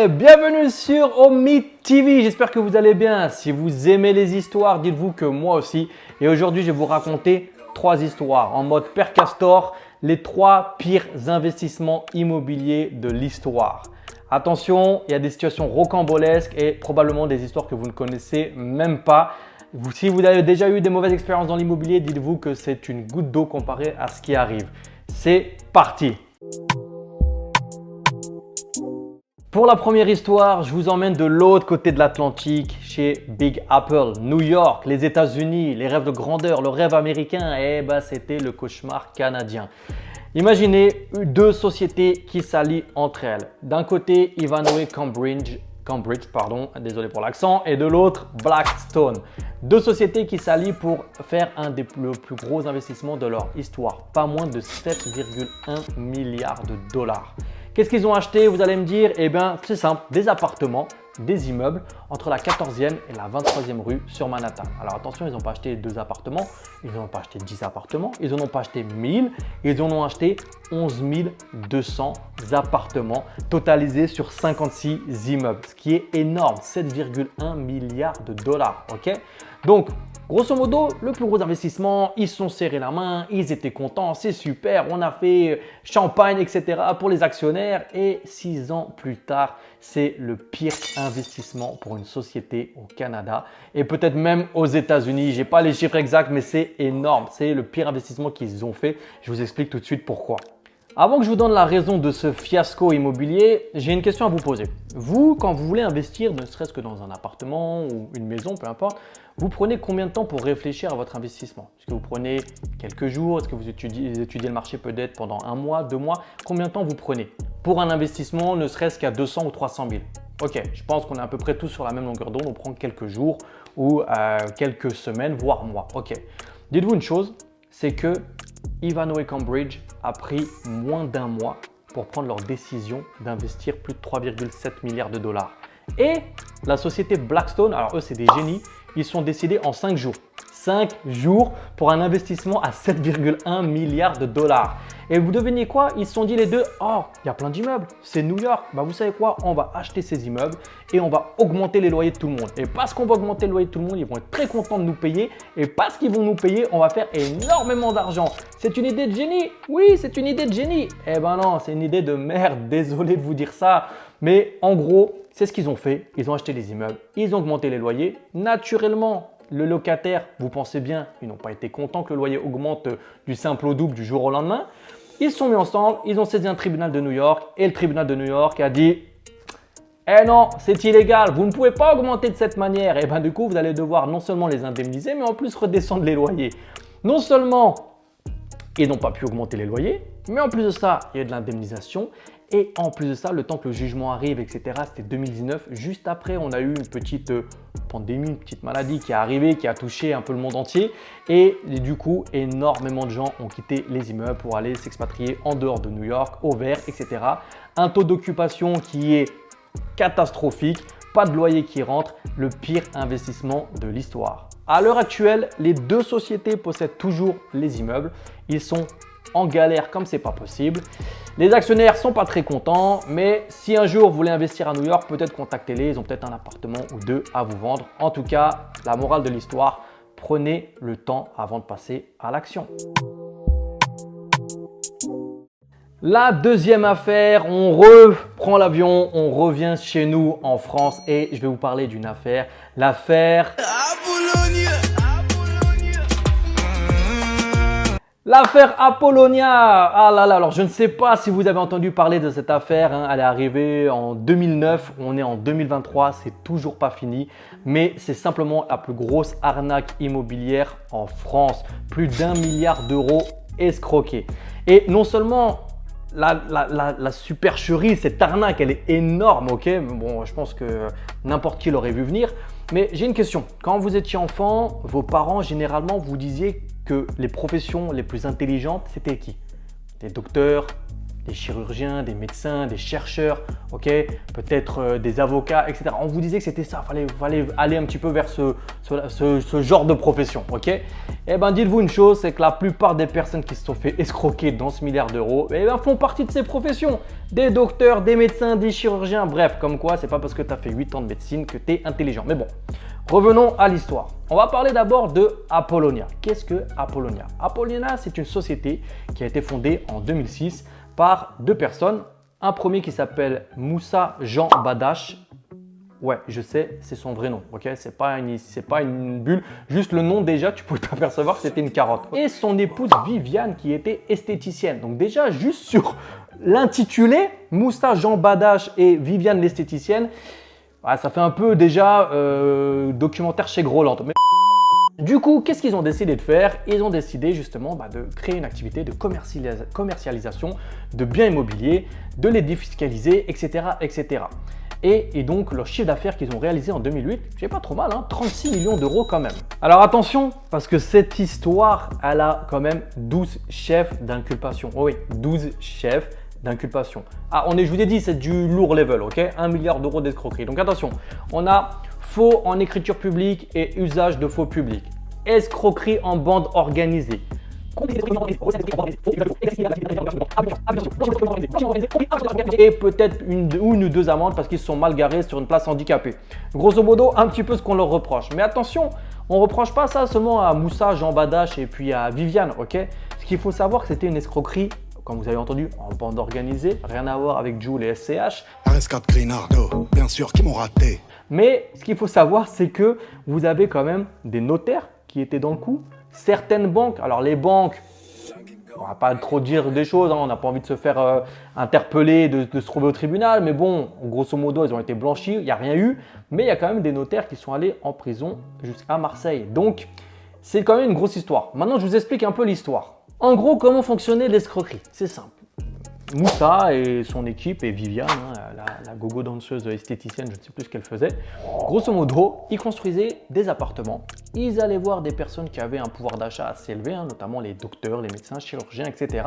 Bienvenue sur Omid TV, j'espère que vous allez bien. Si vous aimez les histoires, dites-vous que moi aussi. Et aujourd'hui, je vais vous raconter 3 histoires en mode Père Castor, les 3 pires investissements immobiliers de l'histoire. Attention, il y a des situations rocambolesques et probablement des histoires que vous ne connaissez même pas. Si vous avez déjà eu des mauvaises expériences dans l'immobilier, dites-vous que c'est une goutte d'eau comparé à ce qui arrive. C'est parti! Pour la première histoire, je vous emmène de l'autre côté de l'Atlantique, chez Big Apple, New York, les États-Unis, les rêves de grandeur, le rêve américain, c'était le cauchemar canadien. Imaginez 2 sociétés qui s'allient entre elles. D'un côté, Ivanhoe Cambridge, désolé pour l'accent, et de l'autre, Blackstone. 2 sociétés qui s'allient pour faire un des plus gros investissements de leur histoire, pas moins de 7,1 milliards de dollars. Qu'est-ce qu'ils ont acheté? Vous allez me dire, c'est simple, des appartements, des immeubles entre la 14e et la 23e rue sur Manhattan. Alors attention, ils n'ont pas acheté 2 appartements, ils n'ont pas acheté 10 appartements, ils n'en ont pas acheté 1000, ils en ont acheté 11 200 appartements totalisés sur 56 immeubles, ce qui est énorme, 7,1 milliards de dollars. Ok, donc, grosso modo, le plus gros investissement, ils se sont serrés la main, ils étaient contents, c'est super, on a fait champagne, etc. pour les actionnaires. Et 6 ans plus tard, c'est le pire investissement pour une société au Canada et peut-être même aux États-Unis. Je n'ai pas les chiffres exacts, mais c'est énorme. C'est le pire investissement qu'ils ont fait. Je vous explique tout de suite pourquoi. Avant que je vous donne la raison de ce fiasco immobilier, j'ai une question à vous poser. Vous, quand vous voulez investir, ne serait-ce que dans un appartement ou une maison, peu importe, vous prenez combien de temps pour réfléchir à votre investissement? Est-ce que vous prenez quelques jours? Est-ce que vous étudiez le marché peut-être pendant 1 mois, 2 mois? Combien de temps vous prenez pour un investissement, ne serait-ce qu'à 200 ou 300 000? Ok, je pense qu'on est à peu près tous sur la même longueur d'onde. On prend quelques jours ou quelques semaines, voire mois. Ok, dites-vous une chose, c'est que Ivanhoe Cambridge a pris moins d'1 mois pour prendre leur décision d'investir plus de 3,7 milliards de dollars. Et la société Blackstone, alors eux c'est des génies, ils sont décidés en 5 jours. 5 jours pour un investissement à 7,1 milliards de dollars. Et vous devinez quoi? Ils se sont dit les deux, oh, il y a plein d'immeubles, c'est New York. Vous savez quoi? On va acheter ces immeubles et on va augmenter les loyers de tout le monde. Et parce qu'on va augmenter le loyer de tout le monde, ils vont être très contents de nous payer. Et parce qu'ils vont nous payer, on va faire énormément d'argent. C'est une idée de génie? Oui, c'est une idée de génie. Non, c'est une idée de merde. Désolé de vous dire ça. Mais en gros, c'est ce qu'ils ont fait. Ils ont acheté les immeubles, ils ont augmenté les loyers. Naturellement, le locataire, vous pensez bien, ils n'ont pas été contents que le loyer augmente du simple au double du jour au lendemain. Ils se sont mis ensemble, ils ont saisi un tribunal de New York et le tribunal de New York a dit « Eh non, c'est illégal, vous ne pouvez pas augmenter de cette manière. » Et du coup, vous allez devoir non seulement les indemniser, mais en plus redescendre les loyers. Non seulement ils n'ont pas pu augmenter les loyers, mais en plus de ça, il y a de l'indemnisation. Et en plus de ça, le temps que le jugement arrive, etc., c'était 2019. Juste après, on a eu une petite pandémie, une petite maladie qui est arrivée, qui a touché un peu le monde entier. Et du coup, énormément de gens ont quitté les immeubles pour aller s'expatrier en dehors de New York, au vert, etc. Un taux d'occupation qui est catastrophique, pas de loyer qui rentre, le pire investissement de l'histoire. À l'heure actuelle, les 2 sociétés possèdent toujours les immeubles. Ils sont en galère comme c'est pas possible. Les actionnaires sont pas très contents, mais si un jour vous voulez investir à New York, peut-être contactez-les, ils ont peut-être un appartement ou 2 à vous vendre. En tout cas, la morale de l'histoire, prenez le temps avant de passer à l'action. La deuxième affaire, on reprend l'avion, on revient chez nous en France et je vais vous parler d'une affaire, l'affaire Apollonia. Ah là là, alors je ne sais pas si vous avez entendu parler de cette affaire, elle est arrivée en 2009, on est en 2023, c'est toujours pas fini, mais c'est simplement la plus grosse arnaque immobilière en France. Plus d'1 milliard d'euros escroqués. Et non seulement la supercherie, cette arnaque, elle est énorme, ok? Bon, je pense que n'importe qui l'aurait vu venir. Mais j'ai une question. Quand vous étiez enfant, vos parents, généralement, vous disiez que les professions les plus intelligentes, c'était qui? Les docteurs, des chirurgiens, des médecins, des chercheurs, ok, peut-être des avocats, etc. On vous disait que c'était ça, fallait aller un petit peu vers ce genre de profession, ok. Eh ben, dites-vous une chose, c'est que la plupart des personnes qui se sont fait escroquer dans ce milliard d'euros, eh ben, font partie de ces professions. Des docteurs, des médecins, des chirurgiens, bref, comme quoi, c'est pas parce que tu as fait 8 ans de médecine que tu es intelligent. Mais bon, revenons à l'histoire. On va parler d'abord de Apollonia. Qu'est-ce que Apollonia? Apollonia, c'est une société qui a été fondée en 2006 par deux personnes. Un premier qui s'appelle Moussa Jean Badache. Ouais, je sais, c'est son vrai nom, ok? C'est pas une bulle. Juste le nom, déjà, tu pouvais t'apercevoir que c'était une carotte. Et son épouse Viviane qui était esthéticienne. Donc déjà, juste sur l'intitulé, Moussa Jean Badache et Viviane l'esthéticienne, ça fait un peu déjà documentaire chez Groland. Mais du coup, qu'est-ce qu'ils ont décidé de faire? Ils ont décidé justement de créer une activité de commercialisation de biens immobiliers, de les défiscaliser, etc. etc. Et donc, leur chiffre d'affaires qu'ils ont réalisé en 2008, c'est pas trop mal, 36 millions d'euros quand même. Alors attention, parce que cette histoire, elle a quand même 12 chefs d'inculpation. Oh oui, 12 chefs d'inculpation. Ah, je vous ai dit, c'est du lourd level, ok? 1 milliard d'euros d'escroquerie. Donc attention, on a faux en écriture publique et usage de faux public. Escroquerie en bande organisée. Et peut-être une ou deux amendes parce qu'ils se sont mal garés sur une place handicapée. Grosso modo, un petit peu ce qu'on leur reproche. Mais attention, on ne reproche pas ça seulement à Moussa, Jean Badache et puis à Viviane, ok? Ce qu'il faut savoir, c'était une escroquerie, comme vous avez entendu, en bande organisée, rien à voir avec Joule et SCH. RS4 Grinardo, bien sûr, qui m'ont raté. Mais ce qu'il faut savoir, c'est que vous avez quand même des notaires qui étaient dans le coup. Certaines banques, alors les banques, on va pas trop dire des choses, on n'a pas envie de se faire interpeller, de se trouver au tribunal, mais bon, grosso modo, ils ont été blanchis, il n'y a rien eu, mais il y a quand même des notaires qui sont allés en prison jusqu'à Marseille. Donc, c'est quand même une grosse histoire. Maintenant, je vous explique un peu l'histoire. En gros, comment fonctionnait l'escroquerie? C'est simple. Moussa et son équipe et Viviane, la gogo danseuse esthéticienne, je ne sais plus ce qu'elle faisait. Grosso modo, ils construisaient des appartements. Ils allaient voir des personnes qui avaient un pouvoir d'achat assez élevé, notamment les docteurs, les médecins, chirurgiens, etc.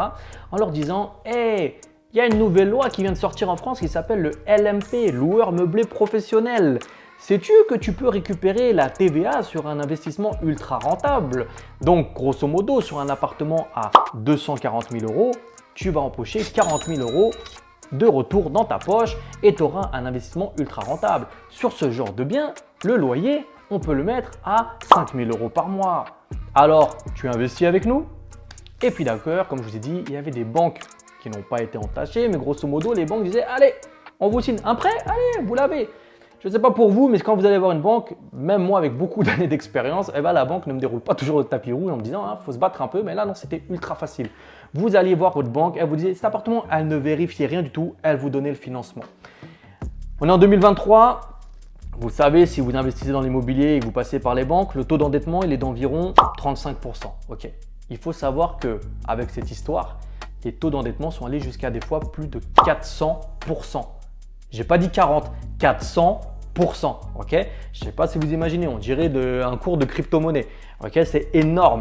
en leur disant « Hey, il y a une nouvelle loi qui vient de sortir en France qui s'appelle le LMP, loueur meublé professionnel. Sais-tu que tu peux récupérer la TVA sur un investissement ultra rentable? Donc, grosso modo, sur un appartement à 240 000 euros, tu vas empocher 40 000 euros de retour dans ta poche et tu auras un investissement ultra rentable. Sur ce genre de bien, le loyer, on peut le mettre à 5 000 euros par mois. Alors, tu investis avec nous? Et puis d'accord, comme je vous ai dit, il y avait des banques qui n'ont pas été entachées, mais grosso modo, les banques disaient « Allez, on vous signe un prêt? Allez, vous l'avez !» Je ne sais pas pour vous, mais quand vous allez voir une banque, même moi avec beaucoup d'années d'expérience, la banque ne me déroule pas toujours le tapis rouge en me disant faut se battre un peu, mais là non, c'était ultra facile. Vous alliez voir votre banque, elle vous disait cet appartement, elle ne vérifiait rien du tout, elle vous donnait le financement. On est en 2023, vous savez, si vous investissez dans l'immobilier et que vous passez par les banques, le taux d'endettement il est d'environ 35%. Ok. Il faut savoir qu'avec cette histoire, les taux d'endettement sont allés jusqu'à des fois plus de 400%. J'ai pas dit 40, 400%. Ok, je ne sais pas si vous imaginez, on dirait un cours de crypto-monnaie. Ok, c'est énorme.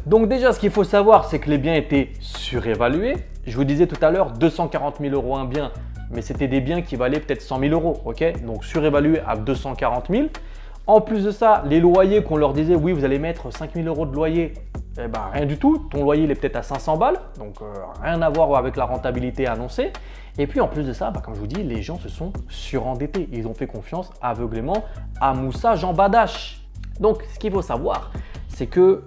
Donc déjà, ce qu'il faut savoir, c'est que les biens étaient surévalués. Je vous disais tout à l'heure, 240 000 euros un bien, mais c'était des biens qui valaient peut-être 100 000 euros. Ok, donc surévalués à 240 000. En plus de ça, les loyers qu'on leur disait, oui, vous allez mettre 5 000 euros de loyer, rien du tout. Ton loyer, il est peut-être à 500 balles, donc rien à voir avec la rentabilité annoncée. Et puis en plus de ça, comme je vous dis, les gens se sont surendettés. Ils ont fait confiance aveuglément à Moussa Jean Badache. Donc, ce qu'il faut savoir, c'est que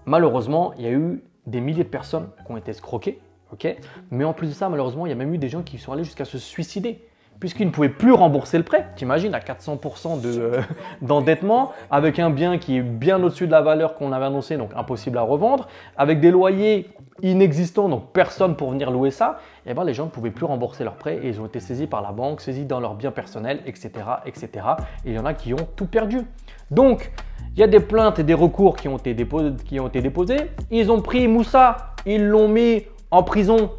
malheureusement, il y a eu des milliers de personnes qui ont été escroquées. Okay, mais en plus de ça, malheureusement, il y a même eu des gens qui sont allés jusqu'à se suicider. Puisqu'ils ne pouvaient plus rembourser le prêt. T'imagines, à 400% d'endettement, avec un bien qui est bien au-dessus de la valeur qu'on avait annoncée, donc impossible à revendre, avec des loyers inexistants, donc personne pour venir louer ça, et les gens ne pouvaient plus rembourser leur prêt et ils ont été saisis par la banque, saisis dans leurs biens personnels, etc., etc. Et il y en a qui ont tout perdu. Donc, il y a des plaintes et des recours qui ont été déposés. Ils ont pris Moussa, ils l'ont mis en prison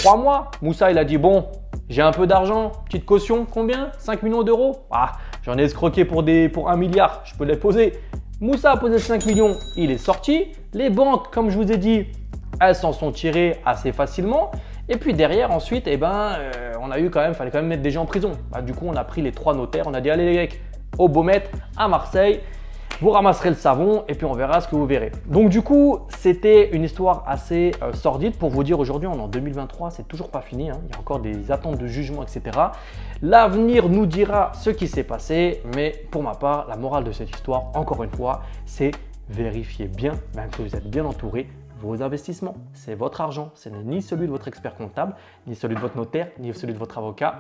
3 mois. Moussa, il a dit bon, j'ai un peu d'argent, petite caution, combien? 5 millions d'euros? Ah, j'en ai escroqué pour 1 milliard, je peux les poser. Moussa a posé 5 millions, il est sorti. Les banques, comme je vous ai dit, elles s'en sont tirées assez facilement. Et puis derrière, ensuite, on a eu fallait quand même mettre des gens en prison. Du coup, on a pris les 3 notaires, on a dit allez les mecs, au Beaumet, à Marseille, vous ramasserez le savon et puis on verra ce que vous verrez. Donc du coup, c'était une histoire assez sordide pour vous dire aujourd'hui, on est en 2023, c'est toujours pas fini, hein. Il y a encore des attentes de jugement, etc. L'avenir nous dira ce qui s'est passé, mais pour ma part, la morale de cette histoire, encore une fois, c'est vérifiez bien, même que vous êtes bien entouré, vos investissements. C'est votre argent, ce n'est ni celui de votre expert comptable, ni celui de votre notaire, ni celui de votre avocat,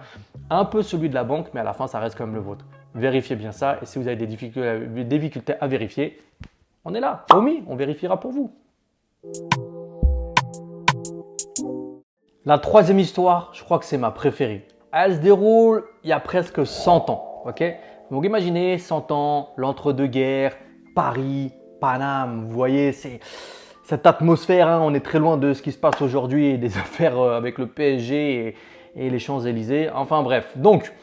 un peu celui de la banque, mais à la fin, ça reste quand même le vôtre. Vérifiez bien ça et si vous avez des difficultés à vérifier, on est là, promis, on vérifiera pour vous. La 3e histoire, je crois que c'est ma préférée. Elle se déroule il y a presque 100 ans. Ok. Donc imaginez 100 ans, l'entre-deux-guerres, Paris, Paname, vous voyez, c'est cette atmosphère, hein, on est très loin de ce qui se passe aujourd'hui et des affaires avec le PSG et les Champs-Élysées. Enfin bref, donc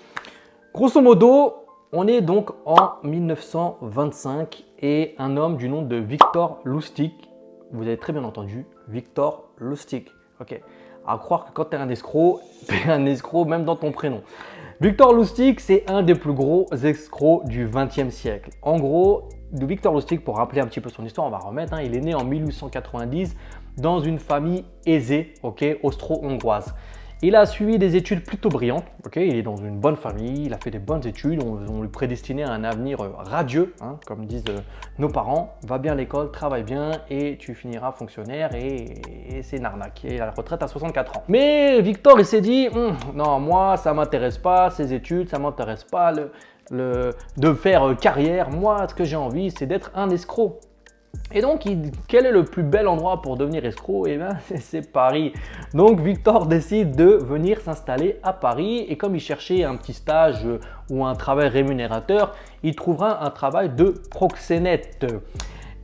grosso modo, on est donc en 1925 et un homme du nom de Victor Lustig, vous avez très bien entendu, Victor Lustig. Ok. À croire que quand tu es un escroc même dans ton prénom. Victor Lustig, c'est un des plus gros escrocs du XXe siècle. En gros, Victor Lustig, pour rappeler un petit peu son histoire, on va remettre, hein, il est né en 1890 dans une famille aisée, austro-hongroise. Il a suivi des études plutôt brillantes, il est dans une bonne famille, il a fait des bonnes études, on lui prédestinait à un avenir radieux, hein, comme disent nos parents. Va bien à l'école, travaille bien et tu finiras fonctionnaire et c'est une arnaque. Et à la retraite à 64 ans. Mais Victor, il s'est dit, non, moi, ça ne m'intéresse pas, ces études, ça ne m'intéresse pas de faire carrière. Moi, ce que j'ai envie, c'est d'être un escroc. Et donc, quel est le plus bel endroit pour devenir escroc? Eh bien, c'est Paris. Donc, Victor décide de venir s'installer à Paris. Et comme il cherchait un petit stage ou un travail rémunérateur, il trouvera un travail de proxénète.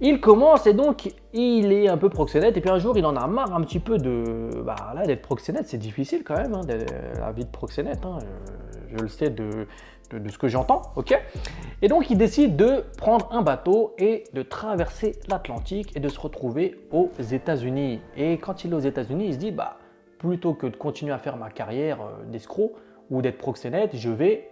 Il commence et donc, il est un peu proxénète. Et puis un jour, il en a marre un petit peu d'être proxénète. C'est difficile quand même, hein, la vie de proxénète. Hein. Je le sais de ce que j'entends, ok? Et donc, il décide de prendre un bateau et de traverser l'Atlantique et de se retrouver aux États-Unis. Et quand il est aux États-Unis, il se dit, plutôt que de continuer à faire ma carrière d'escroc ou d'être proxénète, je vais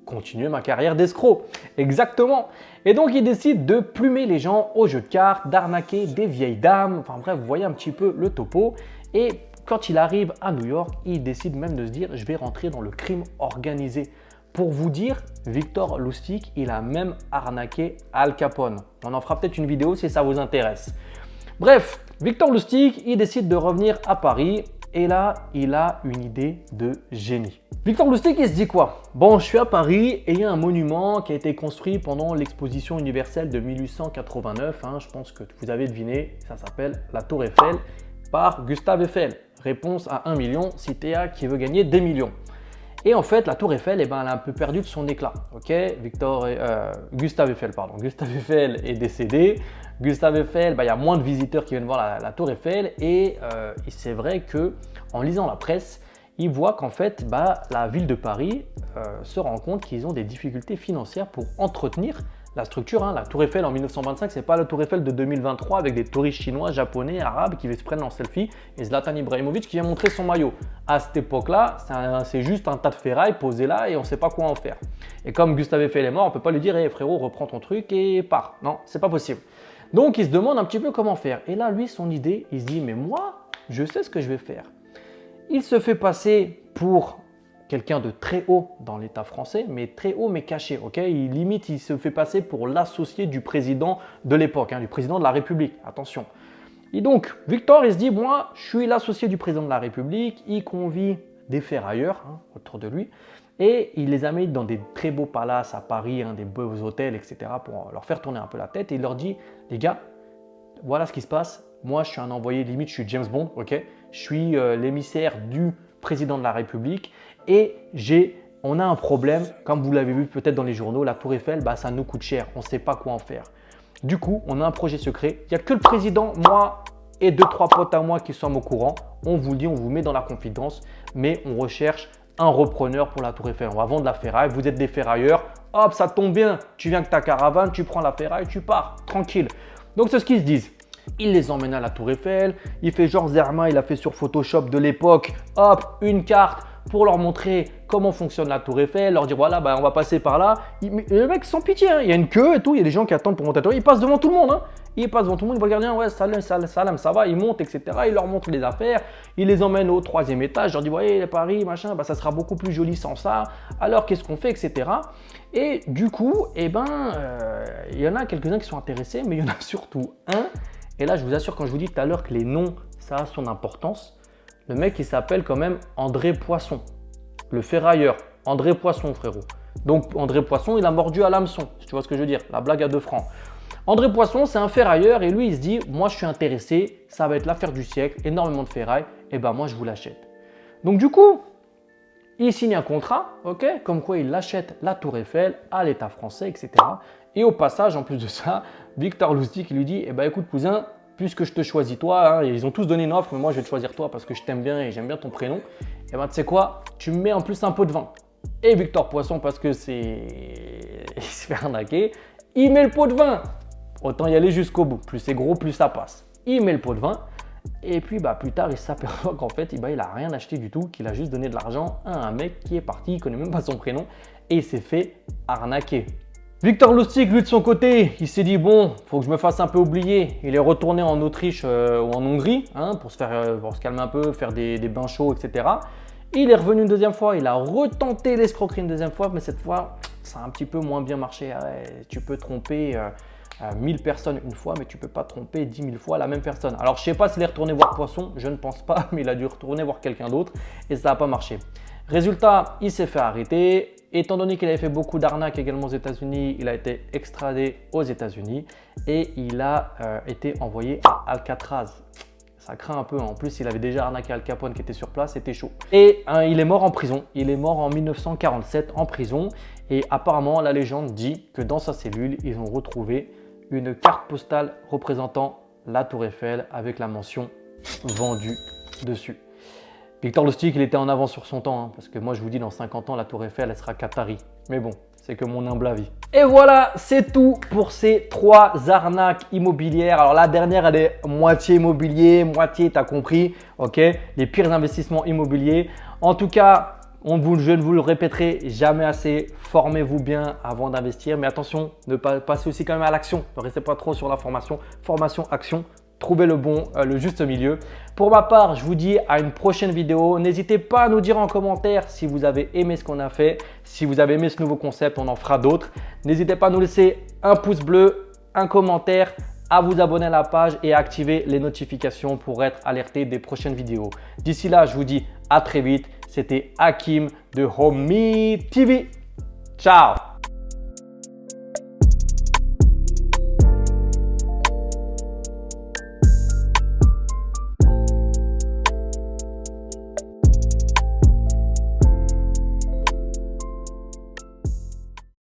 continuer ma carrière d'escroc. Exactement. Et donc, il décide de plumer les gens au jeu de cartes, d'arnaquer des vieilles dames. Enfin bref, vous voyez un petit peu le topo. Et quand il arrive à New York, il décide même de se dire, je vais rentrer dans le crime organisé. Pour vous dire, Victor Lustig, il a même arnaqué Al Capone. On en fera peut-être une vidéo si ça vous intéresse. Bref, Victor Lustig, il décide de revenir à Paris et là, il a une idée de génie. Victor Lustig, il se dit quoi? Bon, je suis à Paris et il y a un monument qui a été construit pendant l'exposition universelle de 1889. Hein, je pense que vous avez deviné, ça s'appelle la Tour Eiffel par Gustave Eiffel. Réponse à 1 million, si Théa qui veut gagner des millions. Et en fait, la Tour Eiffel, elle a un peu perdu de son éclat. Gustave Eiffel, pardon. Gustave Eiffel est décédé. Gustave Eiffel, il y a moins de visiteurs qui viennent voir la Tour Eiffel. Et c'est vrai qu'en lisant la presse, ils voient qu'en fait, la ville de Paris se rend compte qu'ils ont des difficultés financières pour entretenir la structure. Hein. La Tour Eiffel en 1925, c'est pas la Tour Eiffel de 2023 avec des touristes chinois, japonais, arabes qui se prennent en selfie et Zlatan Ibrahimovic qui vient montrer son maillot. À cette époque-là, c'est juste un tas de ferraille posé là et on ne sait pas quoi en faire. Et comme Gustave Eiffel est mort, on ne peut pas lui dire hey, frérot, reprends ton truc et pars. Non, c'est pas possible. Donc il se demande un petit peu comment faire. Et là, lui, son idée, il se dit mais moi, je sais ce que je vais faire. Il se fait passer pour quelqu'un de très haut dans l'État français, mais très haut mais caché. Il se fait passer pour l'associé du président de l'époque, du président de la République. Attention. Et donc, Victor, il se dit, moi, je suis l'associé du président de la République. Il convie des ferrailleurs autour de lui et il les amène dans des très beaux palaces à Paris, des beaux hôtels, etc. pour leur faire tourner un peu la tête. Et il leur dit, les gars, voilà ce qui se passe. Moi, je suis un envoyé, limite, je suis James Bond, Je suis l'émissaire du président de la République. Et on a un problème, comme vous l'avez vu peut-être dans les journaux, la Tour Eiffel, ça nous coûte cher, on ne sait pas quoi en faire. Du coup, on a un projet secret, il n'y a que le président, moi et 2-3 potes à moi qui sommes au courant. On vous le dit, on vous met dans la confidence, mais on recherche un repreneur pour la Tour Eiffel. On va vendre la ferraille, vous êtes des ferrailleurs, hop, ça tombe bien, tu viens avec ta caravane, tu prends la ferraille, tu pars, tranquille. Donc c'est ce qu'ils se disent. Il les emmène à la Tour Eiffel. Il fait genre Zerma, il a fait sur Photoshop de l'époque. Hop, une carte pour leur montrer comment fonctionne la Tour Eiffel, leur dire voilà, bah, on va passer par là. Le mec sans pitié, hein. Il y a une queue et tout, il y a des gens qui attendent pour monter à la Tour Eiffel. Il passe devant tout le monde. Hein. Il passe devant tout le monde, il voit le gardien, ouais, salam, ça va, il monte, etc. Il leur montre les affaires, il les emmène au 3e étage, il leur dit, voyez, Paris, machin, bah, ça sera beaucoup plus joli sans ça. Alors, qu'est-ce qu'on fait, etc. Et du coup, il y en a quelques-uns qui sont intéressés, mais il y en a surtout un. Et là, je vous assure, quand je vous dis tout à l'heure que les noms, ça a son importance, le mec, il s'appelle quand même André Poisson, le ferrailleur. André Poisson, frérot. Donc, André Poisson, il a mordu à l'hameçon, si tu vois ce que je veux dire, la blague à 2 francs. André Poisson, c'est un ferrailleur et lui, il se dit, moi, je suis intéressé, ça va être l'affaire du siècle, énormément de ferraille, et ben moi, je vous l'achète. Donc, du coup, il signe un contrat, ok, comme quoi il achète la Tour Eiffel à l'État français, etc. Et au passage, en plus de ça, Victor Lustig lui dit, eh ben écoute cousin, puisque je te choisis toi, hein, ils ont tous donné une offre, mais moi je vais te choisir toi parce que je t'aime bien et j'aime bien ton prénom. Et ben tu sais quoi, tu me mets en plus un pot de vin. Et Victor Poisson, parce que il se fait arnaquer, il met le pot de vin. Autant y aller jusqu'au bout. Plus c'est gros, plus ça passe. Il met le pot de vin. Et puis plus tard, il s'aperçoit qu'en fait, il n'a rien acheté du tout, qu'il a juste donné de l'argent à un mec qui est parti, il ne connaît même pas son prénom, et il s'est fait arnaquer. Victor Lustig, lui de son côté, il s'est dit bon, faut que je me fasse un peu oublier. Il est retourné en Autriche ou en Hongrie hein, pour se calmer un peu, faire des bains chauds, etc. Il est revenu une deuxième fois, il a retenté l'escroquerie une deuxième fois, mais cette fois, ça a un petit peu moins bien marché. Ouais, tu peux tromper 1000 personnes une fois, mais tu ne peux pas tromper 10 000 fois la même personne. Alors, je ne sais pas s'il est retourné voir Poisson, je ne pense pas, mais il a dû retourner voir quelqu'un d'autre et ça n'a pas marché. Résultat, il s'est fait arrêter. Étant donné qu'il avait fait beaucoup d'arnaques également aux États-Unis, il a été extradé aux États-Unis et il a été envoyé à Alcatraz. Ça craint un peu. En plus, il avait déjà arnaqué Al Capone qui était sur place, c'était chaud. Et il est mort en prison. Il est mort en 1947 en prison. Et apparemment, la légende dit que dans sa cellule, ils ont retrouvé une carte postale représentant la Tour Eiffel avec la mention « Vendu » dessus. Victor Lustig, il était en avance sur son temps, hein, parce que moi je vous dis dans 50 ans la Tour Eiffel elle sera qatari. Mais bon, c'est que mon humble avis. Et voilà, c'est tout pour ces 3 arnaques immobilières. Alors la dernière elle est moitié immobilier, moitié t'as compris, ok, les pires investissements immobiliers. En tout cas, je ne vous le répéterai jamais assez, formez-vous bien avant d'investir. Mais attention, ne pas passer aussi quand même à l'action. Ne restez pas trop sur la formation, action. Trouvez le juste milieu. Pour ma part, je vous dis à une prochaine vidéo. N'hésitez pas à nous dire en commentaire si vous avez aimé ce qu'on a fait. Si vous avez aimé ce nouveau concept, on en fera d'autres. N'hésitez pas à nous laisser un pouce bleu, un commentaire, à vous abonner à la page et à activer les notifications pour être alerté des prochaines vidéos. D'ici là, je vous dis à très vite. C'était Hakim de Homie TV. Ciao!